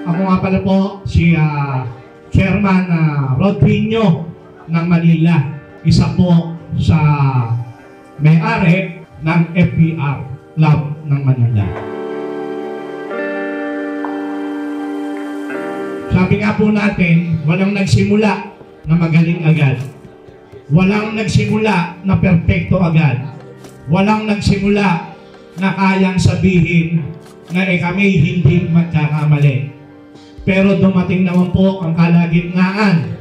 Ako nga pala po si Chairman Rod Pino ng Manila. Isa po sa may-ari ng FPR Club ng Manila. Sabi nga po natin, walang nagsimula na magaling agad. Walang nagsimula na perpekto agad. Walang nagsimula na kayang sabihin na kami hindi magkakamali. Pero dumating naman po ang kalagitnaan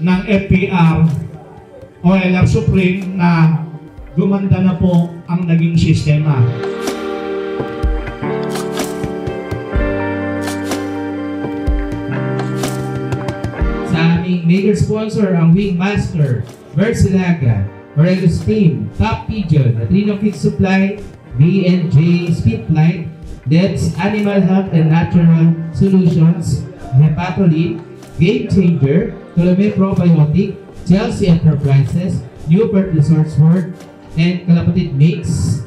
ng FPR o LR Supreme na gumanda na po ang naging sistema. Sa aming major sponsor ang Wingmaster, Mercelaga, Morelos Team, Top Pigeon, Atrino Feed Supply, B&J Speedline, That's Animal Health and Natural Solutions, Hepatolite, Game Changer, Tolome Probiotic, Chelsea Enterprises, Newport Resorts World, and Kalapatid Mix,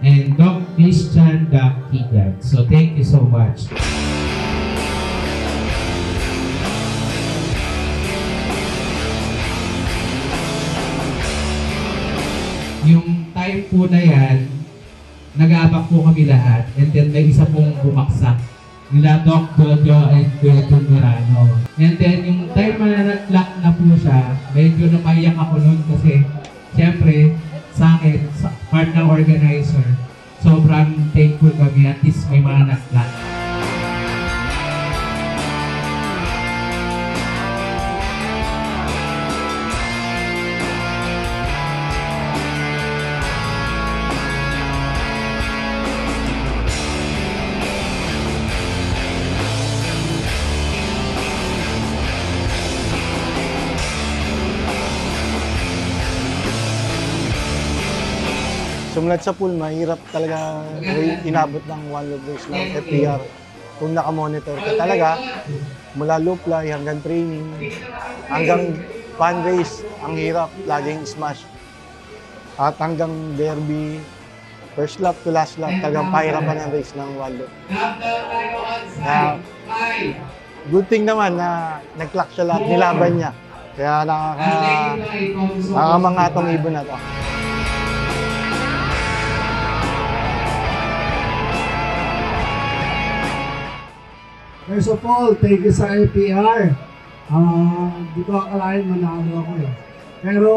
and Doc Christian Dakigan. So thank you so much. Yung time po na yan, nag-aabak po kami lahat, and then may isa pong bumaksak. Nila Doc Dodo and Kuya Mirano. And then yung time na nag-lock na po siya, medyo napaiyak ako nun kasi siyempre sa akin, sa part ng organizer, sobrang thankful kami at least may mga nag-lock. Sumulat sa pool, mahirap talaga inabot ng one loop race ng FPR. Kung nakamonitor ka talaga, mula loop fly hanggang training, hanggang fun race, ang hirap, laging smash. At hanggang derby, first lap to last lap, talagang pahirapan ang race ng one loop. Good thing naman na nag-clock siya lahat, nilaban niya. Kaya nakakamanga itong ibon na ito. First of all, thank you sa FPR. Di ko akalain manalo ako eh. Pero,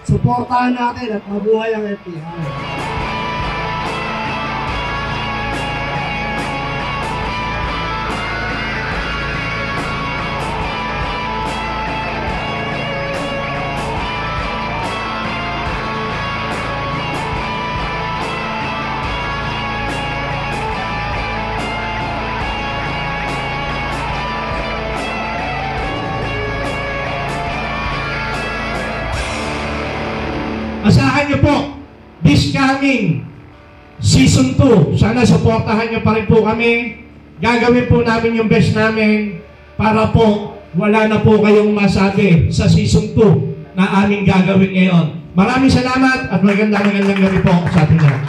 supportahan natin at mabuhay ang FPR. Asahan niyo po, this coming Season 2, sana supportahan niyo pa rin po kami. Gagawin po namin yung best namin para po wala na po kayong masabi sa Season 2 na aming gagawin ngayon. Maraming salamat at magandang gabi po sa ating lahat.